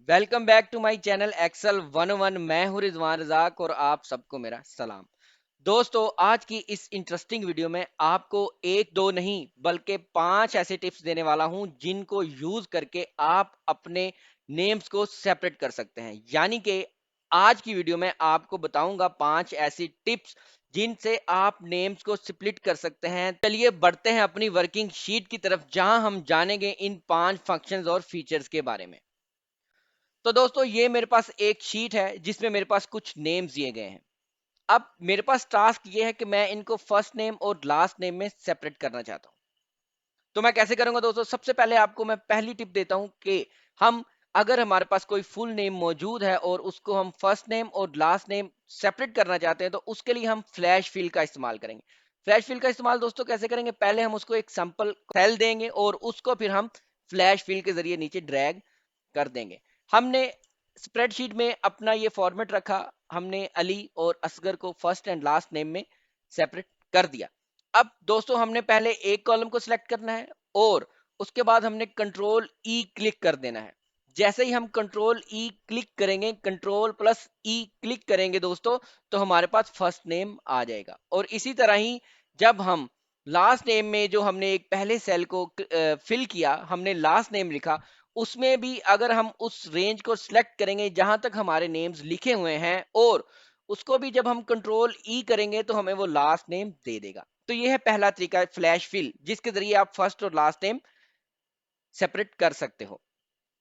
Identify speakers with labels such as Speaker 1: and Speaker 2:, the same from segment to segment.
Speaker 1: Welcome back to my channel excel 101। मैं हूं रिजवान रजाक और आप सबको मेरा सलाम। दोस्तों, आज की इस इंटरेस्टिंग वीडियो में आपको एक दो नहीं बल्कि 5 ऐसे टिप्स देने वाला हूं जिनको यूज करके आप अपने नेम्स को सेपरेट कर सकते हैं। यानी कि आज की वीडियो में आपको बताऊंगा 5 ऐसी टिप्स जिनसे आप नेम्स को स्प्लिट कर सकते हैं। चलिए बढ़ते हैं अपनी वर्किंग शीट की तरफ, जहां हम जानेंगे इन 5 फंक्शंस और फीचर्स के बारे में। तो दोस्तों, ये मेरे पास एक शीट है जिसमें मेरे पास कुछ नेम्स दिए गए हैं। अब मेरे पास टास्क ये है कि मैं इनको फर्स्ट नेम और लास्ट नेम में सेपरेट करना चाहता हूं। तो मैं कैसे करूंगा दोस्तों? सबसे पहले आपको मैं पहली टिप देता हूं कि हम अगर हमारे पास कोई फुल नेम मौजूद है और उसको हम फर्स्ट नेम और लास्ट नेम सेपरेट करना चाहते हैं, तो उसके लिए हम फ्लैश फिल का इस्तेमाल करेंगे। फ्लैश फिल का इस्तेमाल दोस्तों कैसे करेंगे? पहले हम उसको एक सैंपल सेल देंगे और उसको फिर हम फ्लैश फिल के जरिए नीचे ड्रैग कर देंगे। हमने स्प्रेडशीट में अपना ये फॉर्मेट रखा। हमने अली और असगर को फर्स्ट एंड लास्ट नेम में सेपरेट कर दिया। अब दोस्तों, हमने पहले एक कॉलम को सिलेक्ट करना है और उसके बाद हमने कंट्रोल ई क्लिक कर देना है। जैसे ही हम कंट्रोल ई क्लिक करेंगे, कंट्रोल प्लस ई क्लिक करेंगे दोस्तों, तो हमारे पास फर्स्ट नेम आ जाएगा। और इसी तरह ही जब हम लास्ट नेम में जो हमने एक पहले सेल को फिल किया, हमने लास्ट नेम लिखा, उसमें भी अगर हम उस रेंज को सिलेक्ट करेंगे जहां तक हमारे नेम्स लिखे हुए हैं और उसको भी जब हम कंट्रोल ई करेंगे तो हमें वो लास्ट नेम दे देगा। तो ये है पहला तरीका, फ्लैश फिल, जिसके जरिए आप फर्स्ट और लास्ट नेम सेपरेट कर सकते हो।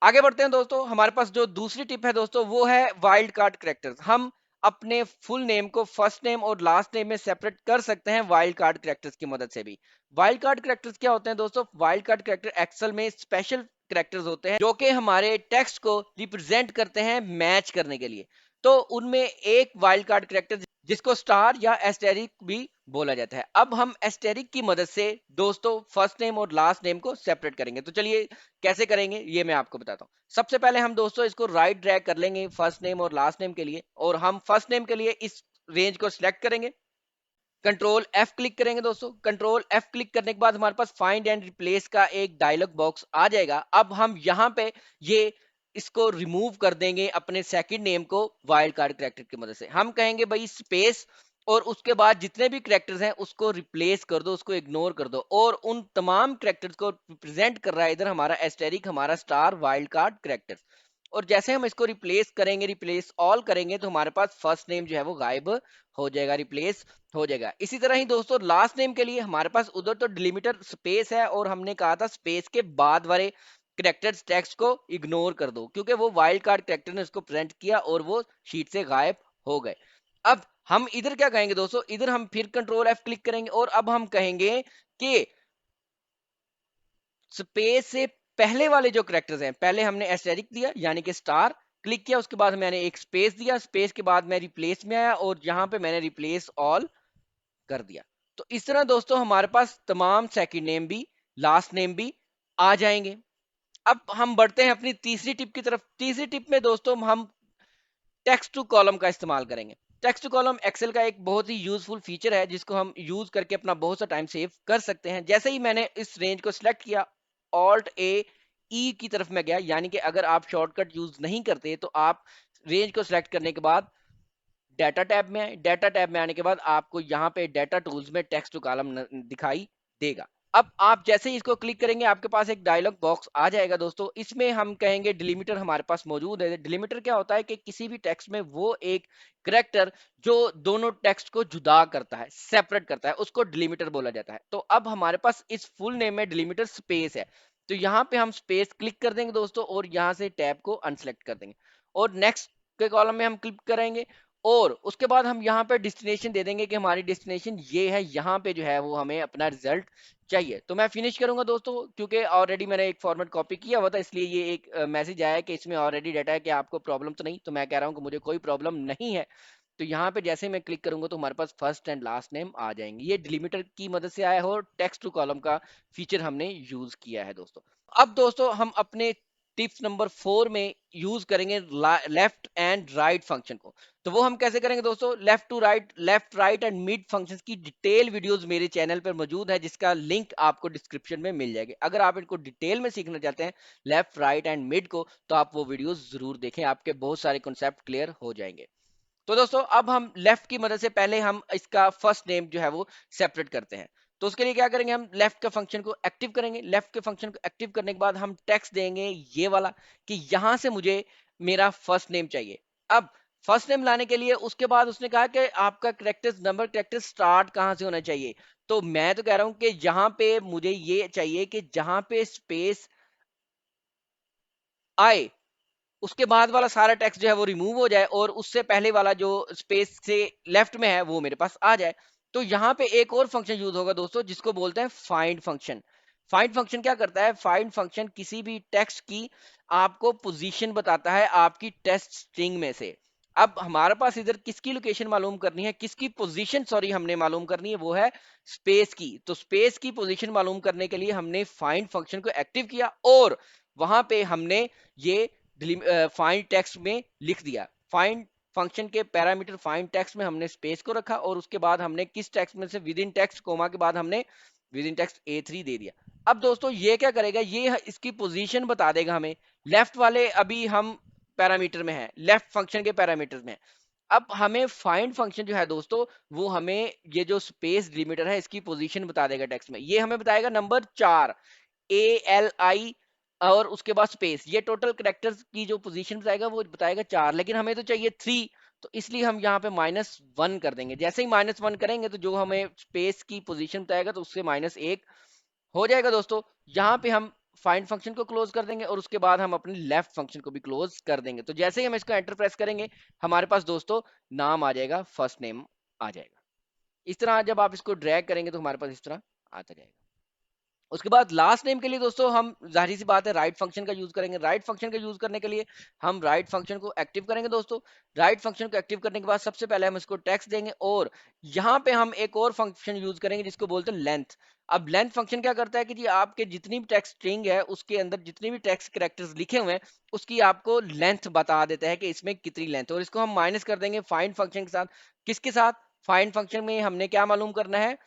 Speaker 1: आगे बढ़ते हैं दोस्तों। हमारे पास जो दूसरी टिप है दोस्तों, वो है वाइल्ड कार्ड कैरेक्टर्स। हम अपने फुल नेम को फर्स्ट नेम और लास्ट नेम में सेपरेट कर सकते हैं वाइल्ड कार्ड कैरेक्टर्स की मदद से भी। वाइल्ड कार्ड कैरेक्टर्स क्या होते हैं दोस्तों? वाइल्ड कार्ड कैरेक्टर एक्सेल में स्पेशल कैरेक्टर्स होते हैं जो कि हमारे टेक्स्ट को रिप्रेजेंट करते हैं मैच करने के लिए। तो उनमें एक वाइल्ड कार्ड कैरेक्टर जिसको स्टार या एस्टेरिक भी बोला जाता है। अब हम एस्टेरिक की मदद से दोस्तों फर्स्ट नेम और लास्ट नेम को सेपरेट करेंगे। तो चलिए कैसे करेंगे ये मैं आपको बताता हूँ। सबसे पहले हम दोस्तों इसको राइट ड्रैग कर लेंगे फर्स्ट नेम और लास्ट नेम के लिए, और हम फर्स्ट नेम के लिए इस रेंज को सिलेक्ट करेंगे। कंट्रोल एफ क्लिक करेंगे दोस्तों। कंट्रोल एफ क्लिक करने के बाद हमारे पास फाइंड एंड रिप्लेस का एक डायलॉग बॉक्स आ जाएगा। अब हम यहाँ पे ये इसको रिमूव कर देंगे अपने सेकंड नेम को वाइल्ड कार्ड कैरेक्टर की मदद से। हम कहेंगे भाई स्पेस, और उसके बाद जितने भी कैरेक्टर्स हैं उसको रिप्लेस कर दो, उसको इग्नोर कर दो, और उन तमाम कैरेक्टर्स को रिप्रेजेंट कर रहा है इधर हमारा एस्टेरिक, हमारा स्टार वाइल्ड कार्ड कैरेक्टर्स। और जैसे हम इसको रिप्लेस करेंगे, रिप्लेस ऑल करेंगे, तो हमारे पास फर्स्ट नेम जो है वो गायब हो जाएगा, रिप्लेस हो जाएगा। इसी तरह ही दोस्तों लास्ट नेम के लिए हमारे पास उधर तो डिलीमीटर स्पेस है और हमने कहा था स्पेस के बाद वाले करेक्टर्स टेक्स्ट को इग्नोर कर दो, क्योंकि वो वाइल्ड कार्ड करेक्टर ने उसको प्रेजेंट किया और वो शीट से गायब हो गए। अब हम इधर क्या कहेंगे दोस्तों? इधर हम फिर कंट्रोल एफ क्लिक करेंगे और अब हम कहेंगे कि स्पेस से पहले वाले जो करेक्टर्स हैं, पहले हमने एस्टेरिक दिया यानी कि स्टार क्लिक किया, उसके बाद मैंने एक स्पेस दिया, स्पेस के बाद मैं रिप्लेस में आया और यहां पे मैंने रिप्लेस ऑल कर दिया। तो इस तरह दोस्तों हमारे पास तमाम सेकंड नेम भी, लास्ट नेम भी आ जाएंगे। अब हम बढ़ते हैं अपनी तीसरी टिप की तरफ। तीसरी टिप में दोस्तों हम टेक्स्ट टू कॉलम का इस्तेमाल करेंगे। टेक्स्ट टू कॉलम एक्सेल का एक बहुत ही यूजफुल फीचर है जिसको हम यूज करके अपना बहुत सा टाइम सेव कर सकते हैं। जैसे ही मैंने इस रेंज को सिलेक्ट किया, ऑल्ट ए ई की तरफ में गया, यानी कि अगर आप शॉर्टकट यूज नहीं करते तो आप रेंज को सिलेक्ट करने के बाद डाटा टैब में आए। डाटा टैब में आने के बाद आपको यहाँ पे डाटा टूल्स में टेक्स्ट टू कॉलम दिखाई देगा। अब आप जैसे ही इसको क्लिक करेंगे आपके पास एक डायलॉग बॉक्स आ जाएगा दोस्तों। इसमें हम कहेंगे डिलीमीटर हमारे पास मौजूद है। डिलीमीटर क्या होता है कि किसी भी टेक्स्ट में वो एक करेक्टर जो दोनों टेक्स्ट को जुदा करता है, सेपरेट करता है, उसको डिलीमीटर बोला जाता है। तो अब हमारे पास इस फुल नेम में डिलीमीटर स्पेस है, तो यहाँ पे हम स्पेस क्लिक कर देंगे दोस्तों और यहाँ से टैब को अनसेलेक्ट कर देंगे और नेक्स्ट के कॉलम में हम क्लिक करेंगे और उसके बाद हम यहाँ पे डेस्टिनेशन दे देंगे कि हमारी डेस्टिनेशन ये है, यहाँ पे जो है वो हमें अपना रिजल्ट चाहिए। तो मैं फिनिश करूंगा दोस्तों, क्योंकि ऑलरेडी मैंने एक फॉर्मेट कॉपी किया हुआ था, इसलिए ये एक मैसेज आया है कि इसमें ऑलरेडी डाटा है कि आपको प्रॉब्लम तो नहीं। तो मैं कह रहा हूँ कि मुझे कोई प्रॉब्लम नहीं है। तो यहाँ पे जैसे मैं क्लिक करूंगा तो हमारे पास फर्स्ट एंड लास्ट नेम आ जाएंगे। ये डिलीमीटर की मदद से आया हो और टेक्स्ट टू कॉलम का फीचर हमने यूज किया है दोस्तों। अब दोस्तों हम अपने टिप्स नंबर 4 में यूज करेंगे लेफ्ट एंड राइट फंक्शन को। तो वो हम कैसे करेंगे दोस्तों, left right and mid functions की डिटेल वीडियोस मेरे चैनल पर मौजूद है, जिसका लिंक आपको डिस्क्रिप्शन में मिल जाएगी। अगर आप इनको डिटेल में सीखना चाहते हैं लेफ्ट राइट एंड मिड को, तो आप वो वीडियोस जरूर देखें, आपके बहुत सारे कॉन्सेप्ट क्लियर हो जाएंगे। तो दोस्तों अब हम लेफ्ट की मदद से पहले हम इसका फर्स्ट नेम जो है वो सेपरेट करते हैं। तो उसके लिए क्या करेंगे, हम लेफ्ट के फंक्शन को एक्टिव करेंगे। लेफ्ट के फंक्शन को एक्टिव करने के बाद हम टेक्स्ट देंगे ये वाला कि यहां से मुझे मेरा फर्स्ट नेम चाहिए। अब फर्स्ट नेम लाने के लिए उसके बाद उसने कहा कि आपका करेक्टर नंबर करेक्टर स्टार्ट कहां से होना चाहिए। तो मैं तो कह रहा हूं कि यहां पे मुझे ये चाहिए कि जहां पे स्पेस आए उसके बाद वाला सारा टेक्स्ट जो है वो रिमूव हो जाए और उससे पहले वाला जो स्पेस से लेफ्ट में है वो मेरे पास आ जाए। तो यहाँ पे एक और फंक्शन यूज होगा दोस्तों, जिसको बोलते हैं फाइंड फंक्शन। फाइंड फंक्शन क्या करता है, फाइंड फंक्शन किसी भी टेक्स्ट की आपको पोजीशन बताता है आपकी टेक्स्ट स्ट्रिंग में से। अब हमारे पास इधर किसकी लोकेशन मालूम करनी है, किसकी पोजीशन सॉरी हमने मालूम करनी है, वो है स्पेस की। तो स्पेस की पोजीशन मालूम करने के लिए हमने फाइंड फंक्शन को एक्टिव किया और वहां पे हमने ये फाइंड टेक्स्ट में लिख दिया। फाइंड फंक्शन के पैरामीटर फाइंड टेक्स्ट में हमने स्पेस को रखा और उसके बाद हमने किस टेक्स्ट में से विद इन टेक्स्ट कोमा के बाद हमने विद इन टेक्स्ट A3 दे दिया। अब दोस्तों ये क्या करेगा, ये इसकी पोजीशन बता देगा हमें। लेफ्ट वाले अभी हम पैरामीटर में है, लेफ्ट फंक्शन के पैरामीटर में। अब हमें फाइंड फंक्शन जो है दोस्तों, वो हमें ये जो स्पेस डिलीमीटर है इसकी पोजीशन बता देगा टेक्स्ट में। ये हमें बताएगा नंबर 4 ALI और उसके बाद स्पेस। ये टोटल करेक्टर्स की जो पोजीशन बताएगा वो बताएगा 4, लेकिन हमें तो चाहिए 3। तो इसलिए हम यहाँ पे -1 कर देंगे। जैसे ही -1 करेंगे तो जो हमें स्पेस की पोजीशन बताएगा तो उससे -1 हो जाएगा दोस्तों। यहाँ पे हम फाइंड फंक्शन को क्लोज कर देंगे और उसके बाद हम अपने लेफ्ट फंक्शन को भी क्लोज कर देंगे। तो जैसे ही हम इसको एंटर प्रेस करेंगे हमारे पास दोस्तों नाम आ जाएगा, फर्स्ट नेम आ जाएगा। इस तरह जब आप इसको ड्रैग करेंगे तो हमारे पास इस तरह आता जाएगा। उसके बाद लास्ट नेम के लिए दोस्तों हम जाहिर सी बात है राइट फंक्शन का यूज करेंगे। राइट फंक्शन का यूज करने के लिए हम राइट फंक्शन को एक्टिव करेंगे दोस्तों। राइट फंक्शन को एक्टिव करने के बाद सबसे पहले हम इसको टेक्स्ट देंगे और यहाँ पे हम एक और फंक्शन यूज करेंगे जिसको बोलते हैं लेंथ। अब लेंथ फंक्शन क्या करता है कि जी आपके जितनी भी टेक्स्ट स्ट्रिंग है उसके अंदर जितने भी टेक्स्ट कैरेक्टर्स लिखे हुए हैं उसकी आपको लेंथ बता देता है कि इसमें कितनी लेंथ है, और इसको हम माइनस कर देंगे फाइंड फंक्शन के साथ। किसके साथ, फाइंड फंक्शन में हमने क्या मालूम करना है,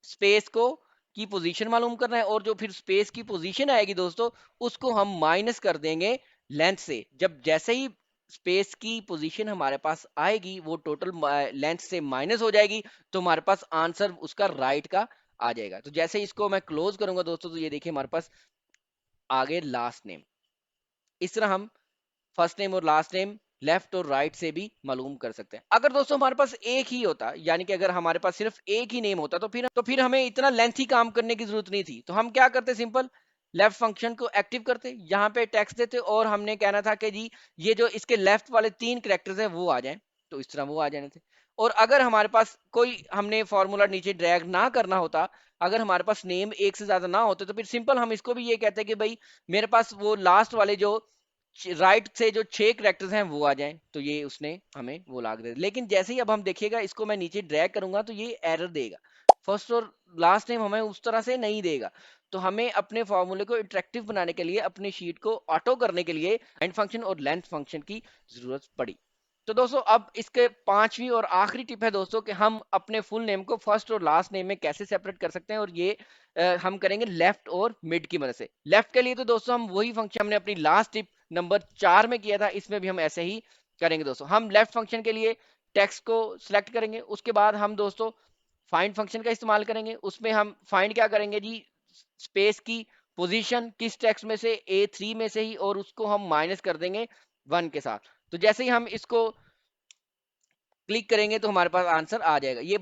Speaker 1: स्पेस को की पोजीशन मालूम करना है और जो फिर स्पेस की पोजीशन आएगी दोस्तों उसको हम माइनस कर देंगे लेंथ से। जब जैसे ही स्पेस की पोजीशन हमारे पास आएगी वो टोटल लेंथ से माइनस हो जाएगी, तो हमारे पास आंसर उसका राइट का आ जाएगा। तो जैसे इसको मैं क्लोज करूंगा दोस्तों तो ये देखिए हमारे पास आगे लास्ट नेम। इस तरह हम फर्स्ट नेम और लास्ट नेम लेफ्ट और राइट से भी मालूम कर सकते हैं। अगर दोस्तों हमारे पास एक ही होता, यानी कि अगर हमारे पास सिर्फ एक ही नेम होता तो फिर हमें इतना लेंथी काम करने की जरूरत नहीं थी। तो हम क्या करते, सिंपल लेफ्ट फंक्शन को एक्टिव करते, यहाँ पे टेक्स्ट देते और हमने कहना था कि जी ये जो इसके लेफ्ट वाले 3 कैरेक्टर्स हैं वो आ जाएं। तो इस तरह वो आ जाने थे। और अगर हमारे पास कोई हमने फॉर्मूला नीचे ड्रैग ना करना होता, अगर हमारे पास नेम एक से ज्यादा ना होते तो फिर सिंपल हम इसको भी ये कहते कि भाई मेरे पास वो लास्ट वाले जो राइट से जो 6 कैरेक्टर्स हैं वो आ जाएं। तो ये उसने हमें वो लाग दे। लेकिन जैसे ही अब हम देखिएगा इसको मैं नीचे ड्रैग करूंगा तो ये एरर देगा, फर्स्ट और लास्ट नेम हमें उस तरह से नहीं देगा। तो हमें अपने फॉर्मूले को इंटरेक्टिव बनाने के लिए, अपनी शीट को ऑटो करने के लिए फाइंड फंक्शन और लेंथ फंक्शन की जरूरत पड़ी। तो दोस्तों अब इसके पांचवी और आखिरी टिप है दोस्तों कि हम अपने फुल नेम को फर्स्ट और लास्ट नेम में कैसे सेपरेट कर सकते हैं, और ये हम करेंगे लेफ्ट और मिड की मदद से। लेफ्ट के लिए तो दोस्तों हम वही फंक्शन हमने अपनी लास्ट टिप नंबर 4 में किया था, इसमें भी हम ऐसे ही करेंगे दोस्तों। हम लेफ्ट फंक्शन के लिए टेक्स्ट को सिलेक्ट करेंगे, उसके बाद हम दोस्तों फाइंड फंक्शन का इस्तेमाल करेंगे। उसमें हम फाइंड क्या करेंगे जी, स्पेस की पोजीशन किस टेक्स्ट में से, A3 में से ही, और उसको हम माइनस कर देंगे 1 के साथ। तो जैसे ही हम इसको क्लिक करेंगे तो हमारे पास आंसर आ जाएगा ये।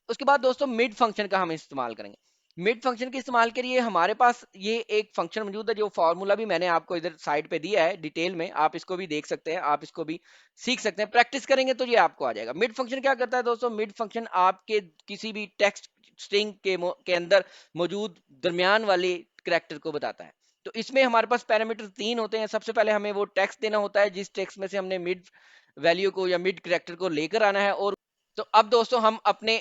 Speaker 1: उसके बाद दोस्तों मिड फंक्शन का हम इस्तेमाल करेंगे। मिड फंक्शन के इस्तेमाल के लिए हमारे पास ये एक फंक्शन मौजूद है, जो फॉर्मूला भी मैंने आपको इधर साइड पे दिया है डिटेल में, आप इसको भी देख सकते हैं, आप इसको भी सीख सकते हैं, प्रैक्टिस करेंगे तो ये आपको आ जाएगा। मिड फंक्शन क्या करता है दोस्तों, मिड फंक्शन आपके किसी भी टेक्स्ट स्ट्रिंग के अंदर मौजूद दरमियान वाले करेक्टर को बताता है। तो इसमें हमारे पास पैरामीटर 3 होते हैं। सबसे पहले हमें वो टेक्स्ट देना होता है जिस टेक्स्ट में से हमने मिड वैल्यू को या मिड करेक्टर को लेकर आना है। और तो अब दोस्तों हम अपने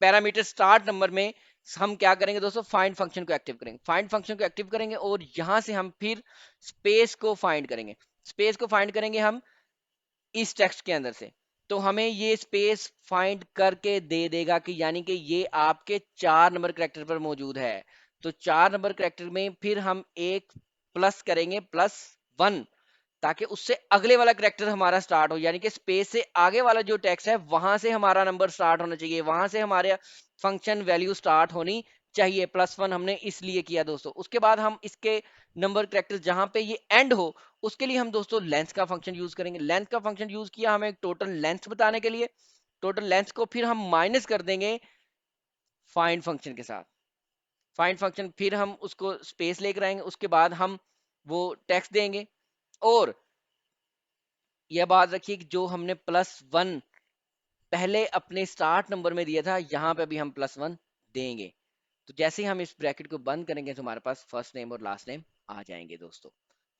Speaker 1: पैरामीटर स्टार्ट नंबर में हम क्या करेंगे दोस्तों, फाइंड फंक्शन को एक्टिव करेंगे, फाइंड फंक्शन को एक्टिव करेंगे और यहां से हम फिर स्पेस को फाइंड करेंगे, स्पेस को फाइंड करेंगे हम इस टेक्स्ट के अंदर से। तो हमें ये स्पेस फाइंड करके दे देगा कि यानी कि ये आपके 4 नंबर करेक्टर पर मौजूद है। तो 4 नंबर करेक्टर में फिर हम एक प्लस करेंगे, +1, ताकि उससे अगले वाला करेक्टर हमारा स्टार्ट हो, यानी कि स्पेस से आगे वाला जो टेक्स्ट है वहां से हमारा नंबर स्टार्ट होना चाहिए, वहां से हमारे फंक्शन वैल्यू स्टार्ट होनी चाहिए। +1 हमने इसलिए किया दोस्तों। उसके बाद हम इसके नंबर करेक्टर जहां पे ये एंड हो, उसके लिए हम दोस्तों लेंथ का फंक्शन यूज करेंगे। लेंथ का फंक्शन यूज किया हमें टोटल लेंथ बताने के लिए। टोटल लेंथ को फिर हम माइनस कर देंगे फाइंड फंक्शन के साथ। फाइंड फंक्शन फिर हम उसको स्पेस लेकर आएंगे, उसके बाद हम वो टेक्स्ट देंगे। और यह बात रखिए कि जो हमने +1 पहले अपने स्टार्ट नंबर में दिया था, यहाँ पे भी हम +1 देंगे। तो जैसे ही हम इस ब्रैकेट को बंद करेंगे तो हमारे पास फर्स्ट नेम और लास्ट नेम आ जाएंगे दोस्तों।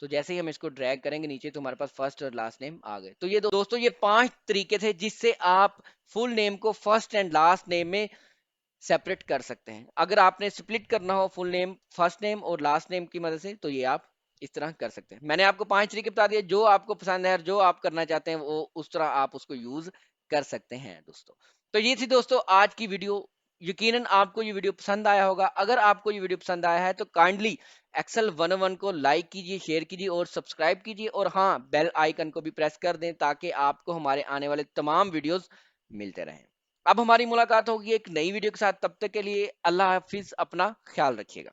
Speaker 1: तो जैसे ही हम इसको ड्रैग करेंगे नीचे तो हमारे पास फर्स्ट और लास्ट नेम आ गए। तो ये दोस्तों ये 5 तरीके थे जिससे आप फुल नेम को फर्स्ट एंड लास्ट नेम में सेपरेट कर सकते हैं। अगर आपने स्प्लिट करना हो फुल नेम फर्स्ट नेम और लास्ट नेम की मदद से, तो ये आप इस तरह कर सकते हैं। मैंने आपको 5 तरीके बता दिए, जो आपको पसंद है और जो आप करना चाहते हैं वो उस तरह आप उसको यूज कर सकते हैं दोस्तों। तो ये थी दोस्तों आज की वीडियो। यकीनन आपको ये वीडियो पसंद आया होगा। अगर आपको ये वीडियो पसंद आया है तो काइंडली एक्सेल 101 को लाइक कीजिए, शेयर कीजिए और सब्सक्राइब कीजिए, और हाँ, बेल आइकन को भी प्रेस कर दें ताकि आपको हमारे आने वाले तमाम वीडियोस मिलते रहें। अब हमारी मुलाकात होगी एक नई वीडियो के साथ, तब तक के लिए अल्लाह हाफिज, अपना ख्याल रखिएगा।